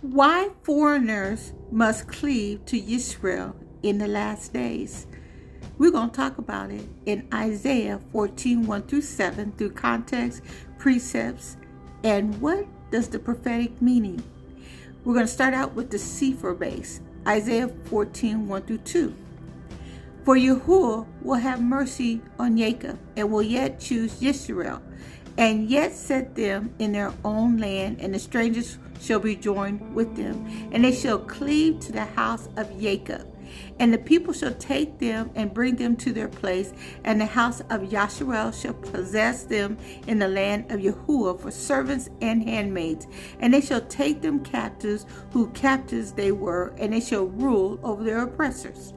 Why foreigners must cleave to Yisra'el in the last days? We're going to talk about it in Isaiah 14, 1 through 7, through context, precepts, and what does the prophetic meaning. We're going to start out with the Sefer base, Isaiah 14, 1 through 2. For Yahuwah will have mercy on Jacob, and will yet choose Yisra'el, and yet set them in their own land, and the strangers shall be joined with them, and they shall cleave to the house of Jacob. And the people shall take them and bring them to their place, and the house of Yisra'el shall possess them in the land of Yahuwah for servants and handmaids. And they shall take them captives, who captives they were, and they shall rule over their oppressors.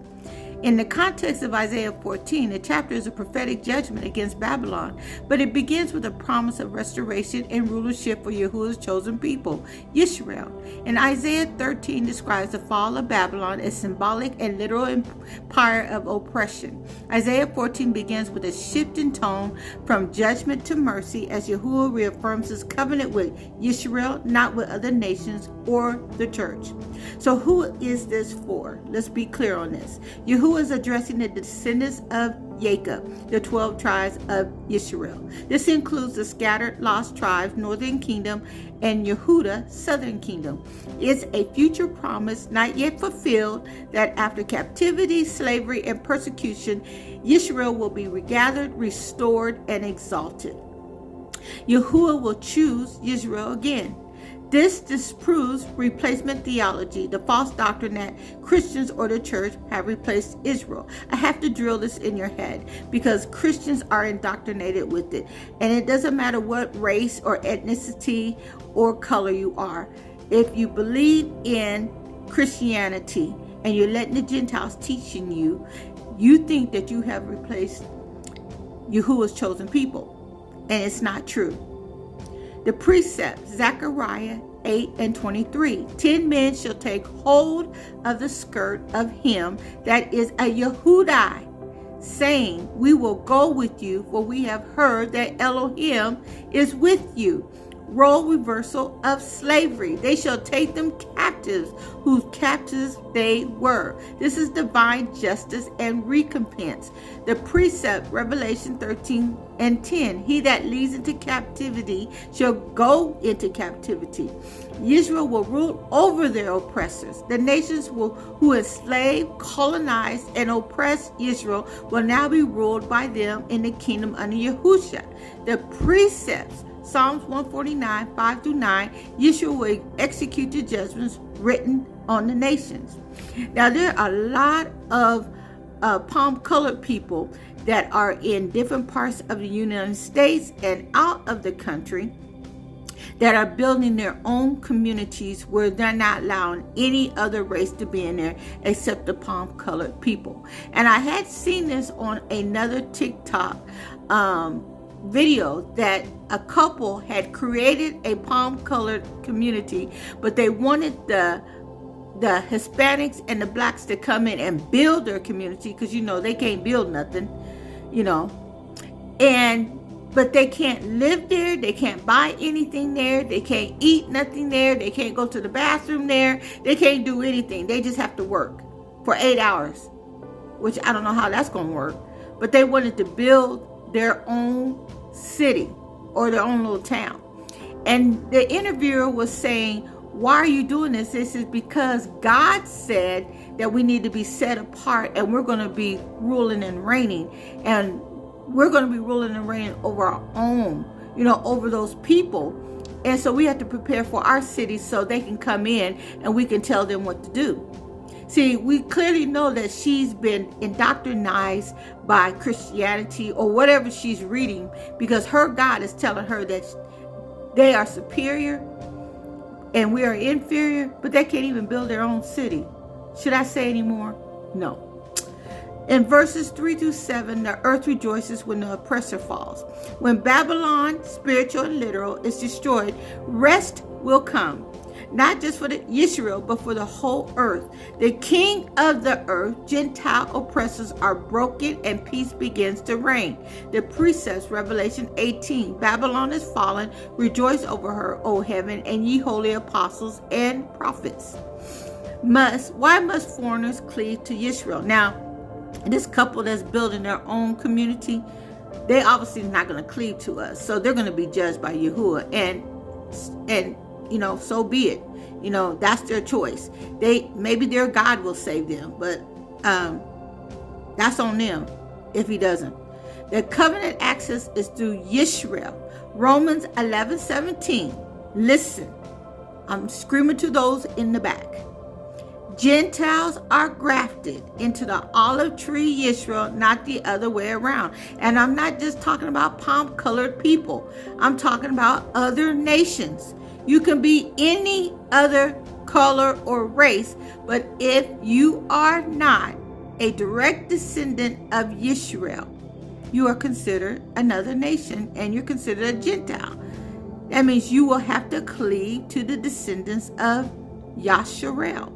In the context of Isaiah 14, the chapter is a prophetic judgment against Babylon, but it begins with a promise of restoration and rulership for Yahuwah's chosen people, Yisra'el. And Isaiah 13 describes the fall of Babylon as symbolic and literal empire of oppression. Isaiah 14 begins with a shift in tone from judgment to mercy as Yahuwah reaffirms his covenant with Yisra'el, not with other nations or the church. So who is this for? Let's be clear on this. Yahuwah is addressing the descendants of Jacob, the 12 tribes of Yisrael. This includes the scattered lost tribes, northern kingdom, and Yehuda, southern kingdom. It's a future promise not yet fulfilled that after captivity, slavery, and persecution, Yisrael will be regathered, restored, and exalted. Yahuwah will choose Yisrael again. This disproves replacement theology, the false doctrine that Christians or the church have replaced Israel. I have to drill this in your head because Christians are indoctrinated with it. And it doesn't matter what race or ethnicity or color you are. If you believe in Christianity and you're letting the Gentiles teaching you, you think that you have replaced Yahuwah's chosen people. And it's not true. The precept, Zechariah 8 and 23. 10 men shall take hold of the skirt of him that is a Yehudai, saying, we will go with you, for we have heard that Elohim is with you. Role reversal of slavery. They shall take them captives, whose captives they were. This is divine justice and recompense. The precept, Revelation 13 and 10. He that leads into captivity shall go into captivity. Israel will rule over their oppressors. The nations who enslaved, colonized, and oppressed Israel will now be ruled by them in the kingdom under Yahusha. The precepts, Psalms 149, 5 through 9, Yeshua will execute the judgments written on the nations. Now, there are a lot of palm-colored people that are in different parts of the United States and out of the country that are building their own communities where they're not allowing any other race to be in there except the palm-colored people. And I had seen this on another TikTok video that a couple had created a palm-colored community, but they wanted the Hispanics and the blacks to come in and build their community because, you know, they can't build nothing, you know, but they can't live there, they can't buy anything there, they can't eat nothing there, they can't go to the bathroom there, they can't do anything. They just have to work for 8 hours, which I don't know how that's going to work, but they wanted to build their own city or their own little town. And the interviewer was saying, why are you doing this? This is because God said that we need to be set apart, and we're going to be ruling and reigning, and we're going to be ruling and reigning over our own, you know, over those people. And so we have to prepare for our cities so they can come in and we can tell them what to do. See, we clearly know that she's been indoctrinized by Christianity or whatever she's reading, because her God is telling her that they are superior and we are inferior, but they can't even build their own city. Should I say any more? No. In verses 3 through 7, the earth rejoices when the oppressor falls. When Babylon, spiritual and literal, is destroyed, rest will come. not just for the Yisrael, but for the whole earth. The king of the earth, Gentile oppressors are broken and peace begins to reign. The precepts, Revelation 18, Babylon is fallen, rejoice over her, O heaven, and ye holy apostles and prophets. Why must foreigners cleave to Yisrael? Now, this couple that's building their own community, they obviously not going to cleave to us, so they're going to be judged by Yahuwah, and so be it. That's their choice. Maybe their God will save them, but that's on them if he doesn't. The covenant access is through Yisrael. Romans 11:17. Listen, I'm screaming to those in the back. Gentiles are grafted into the olive tree Yisrael, not the other way around. And I'm not just talking about palm-colored people. I'm talking about other nations. You can be any other color or race, but if you are not a direct descendant of Yisrael, you are considered another nation and you're considered a Gentile. That means you will have to cleave to the descendants of Yisra'el.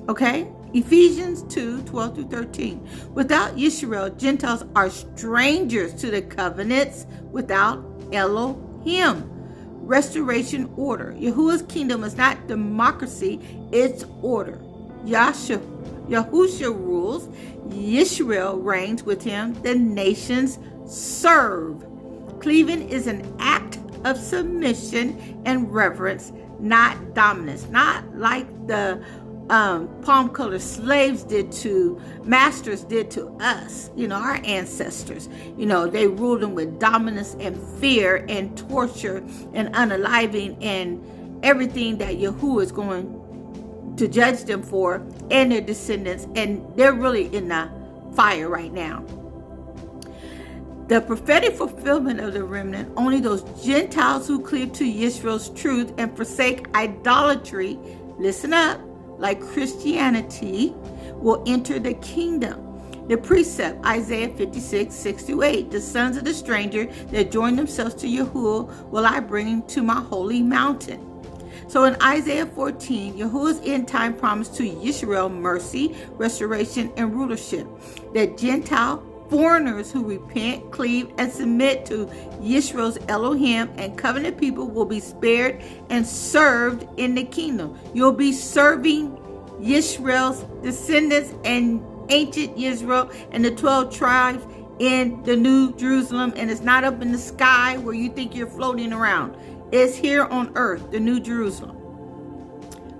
Okay? Ephesians 2:12-13. Without Yisrael, Gentiles are strangers to the covenants without Elohim. Restoration order. Yahuwah's kingdom is not democracy, it's order. Yahusha rules. Yisrael reigns with him. The nations serve. Cleaving is an act of submission and reverence, not dominance. Not like the palm-colored slaves masters did to us, our ancestors. They ruled them with dominance and fear and torture and unaliving and everything that Yahuwah is going to judge them for, and their descendants, and they're really in the fire right now. The prophetic fulfillment of the remnant, only those Gentiles who cleave to Yisrael's truth and forsake idolatry, listen up, like Christianity, will enter the kingdom. The precept, Isaiah 56:6-8, the sons of the stranger that join themselves to Yahuwah will I bring to my holy mountain. So in Isaiah 14, Yahuwah's end time promise to Yisrael mercy, restoration, and rulership. That Gentile foreigners who repent, cleave, and submit to Yisrael's Elohim and covenant people will be spared and served in the kingdom. You'll be serving Yisrael's descendants and ancient Israel and the 12 tribes in the New Jerusalem. And it's not up in the sky where you think you're floating around. It's here on earth, the New Jerusalem.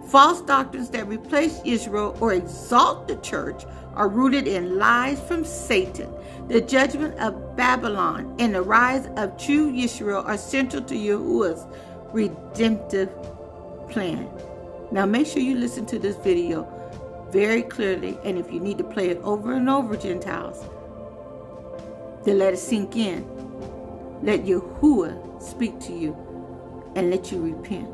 False doctrines that replace Israel or exalt the church are rooted in lies from Satan. The judgment of Babylon and the rise of true Yisrael are central to Yahuwah's redemptive plan. Now make sure you listen to this video very clearly, and if you need to play it over and over, Gentiles, then let it sink in. Let Yahuwah speak to you and let you repent.